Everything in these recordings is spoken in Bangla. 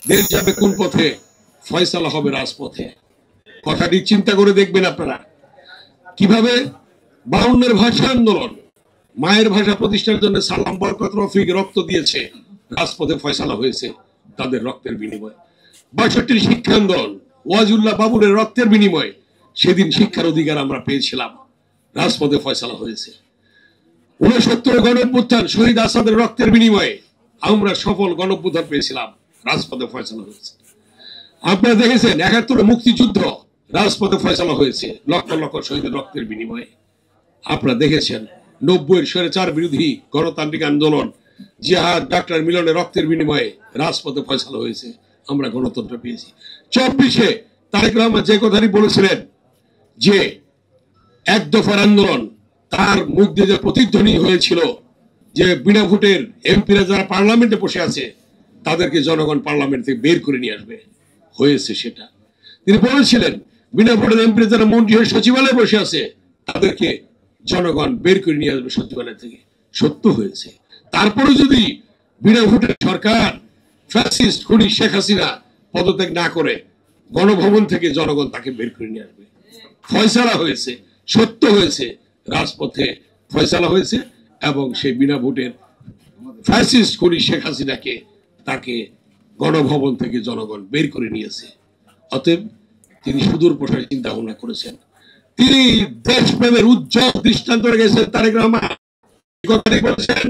দেশ যাবে কোন পথে, ফয়সালা হবে রাজপথে। কথাটি চিন্তা করে দেখবেন আপনারা কিভাবে 52-এর ভাষা আন্দোলন, মায়ের ভাষা প্রতিষ্ঠার জন্য সালাম বরকত রফিক রক্ত দিয়েছে, রাজপথে ফয়সালা হয়েছে তাদের রক্তের বিনিময়ে। 62-র শিক্ষা আন্দোলন, ওয়াজুল্লাহ বাবুরের রক্তের বিনিময়ে সেদিন শিক্ষার অধিকার আমরা পেয়েছিলাম, রাজপথে ফয়সালা হয়েছে। 69-এর গণঅভ্যুত্থান, শহীদ আসাদের রক্তের বিনিময়ে আমরা সফল গণঅভ্যুত্থান পেয়েছিলাম, রাজপথে ফয়সালা হয়েছে। আপনারা দেখেছেন 71-এর মুক্তিযুদ্ধ, রাজপথে ফয়সালা হয়েছে লক্ষ লক্ষ শহীদের রক্তের বিনিময়ে। আপনারা দেখেছেন 90-এর স্বৈরাচার বিরোধী গণতান্ত্রিক আন্দোলন, জিহাদ ডাক্তার মিলনের রক্তের বিনিময়ে রাজপথে ফয়সালা হয়েছে, আমরা গণতন্ত্র পেয়েছি। 24-এ তারেক রহমান যে কথাটি বলেছিলেন যে এক দফার আন্দোলন, তার মুখ দিয়ে যে প্রতিধ্বনি হয়েছিল যে বিনা ভোটের এমপিরা যারা পার্লামেন্টে বসে আছে তাদেরকে জনগণ পার্লামেন্ট থেকে বের করে নিয়ে আসবে, হয়েছে সেটা। তিনি বলেছিলেন বিনা ভোটের এমপিরা যারা মন্ত্রী হয়ে সচিবালয়ে বসে আছে তাদেরকে জনগণ বের করে নিয়ে আসবে সচিবালয় থেকে, সত্য হয়েছে। তারপরে যদি বিনা ভোটের সরকার ফ্যাসিস্ট খুনি শেখ হাসিনা পদত্যাগ না করে, গণভবন থেকে জনগণ তাকে বের করে নিয়ে আসবে। ফয়সালা হয়েছে, সত্য হয়েছে, রাজপথে ফয়সালা হয়েছে এবং সেই বিনা ভোটের ফ্যাসিস্ট খুনি শেখ হাসিনাকে তাকে গণভবন থেকে জনগণ বের করে নিয়েছে। অতএব তিনি সুদূর প্রসারী চিন্তা ভাবনা করেছেন, তিনি দেশপ্রেমের উজ্জ্বল দৃষ্টান্ত রেখেছেন। তারেক রহমান কথাটি বলেছেন,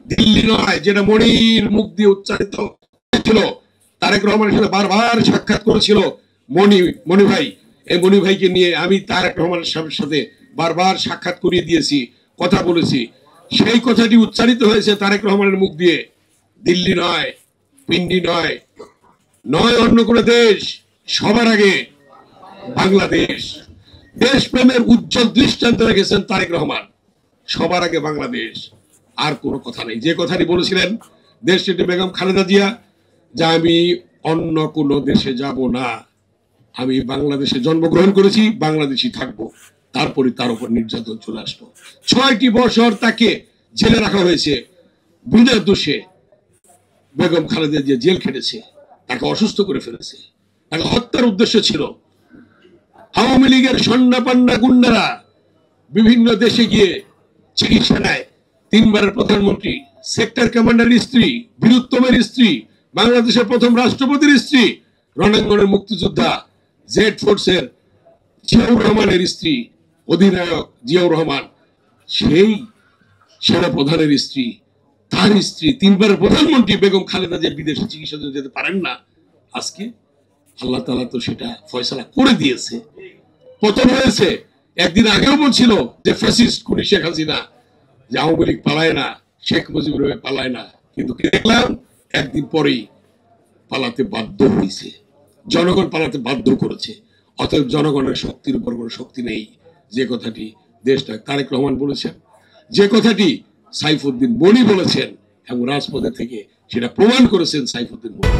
দিল্লি নয়, যেটা মনির মুখ দিয়ে উচ্চারিত ছিল। তারেক রহমানের সাথে বারবার সাক্ষাৎ করেছিল মনি ভাই। এই মনি ভাইকে নিয়ে আমি তারেক রহমানের সাথে বারবার সাক্ষাৎ করিয়ে দিয়েছি, কথা বলেছি। সেই কথাটি উচ্চারিত হয়েছে তারেক রহমানের মুখ দিয়ে, দিল্লি নয়, পিন্ডি নয়, নয় অন্য কোন দেশ, সবার আগে বাংলাদেশ। দেশপ্রেমের উজ্জ্বল দৃষ্টান্ত রেখেছেন তারেক রহমান, সবার আগে বাংলাদেশ, আর কোনো কথা নেই। যে কথাটি বলেছিলেন দেশনেত্রী বেগম খালেদা জিয়া, যে আমি অন্য কোনো দেশে যাব না, আমি বাংলাদেশে জন্মগ্রহণ করেছি, বাংলাদেশি থাকবো। তারপরে তার উপর নির্যাতন চলে আসলো। 6টি বছর তাকে জেলে রাখা হয়েছে বিনা দোষে। বেগম খালেদা জিয়া জেল খেটেছে, তাকে অসুস্থ করে ফেলেছে, তাকে হত্যার উদ্দেশ্য ছিল। আওয়ামী লীগের সন্নাপান্না গুন্ডারা বিভিন্ন দেশে গিয়ে চিকিৎসা নেয়। 3বারের প্রধানমন্ত্রী, সেক্টর কমান্ডারের স্ত্রী, বীরুত্তমের স্ত্রী, বাংলাদেশের প্রথম রাষ্ট্রপতির স্ত্রী, রণাঙ্গনের মুক্তিযোদ্ধা, জেড ফোর্সের জিয়াউর রহমানের স্ত্রী, অধিনায়ক জিয়াউর রহমান, সেই সেনা প্রধানের স্ত্রী, তার স্ত্রী, 3বারের প্রধানমন্ত্রী বেগম খালেদা জিয়া বিদেশে চিকিৎসা যেতে পারেন না। আজকে আল্লাহ তাআলা তো সেটা ফয়সালা করে দিয়েছে, পতন হয়েছে। একদিন আগেও বলছিল যে ফ্যাসিস্ট খুনি শেখ হাসিনা, যে আওয়ামী লীগ পালায় না, শেখ মুজিবুর রহমান পালায় না, কিন্তু দেখলাম একদিন পরেই পালাতে বাধ্য হয়েছে, জনগণ পালাতে বাধ্য করেছে। অতএব জনগণের শক্তির উপর কোনো শক্তি নেই, যে কথাটি দেশনায়ক তারেক রহমান বলেছেন, যে কথাটি সাইফুদ্দিন মনি বলেছেন এবং রাজপথে থেকে সেটা প্রমাণ করেছেন সাইফুদ্দিন মনি।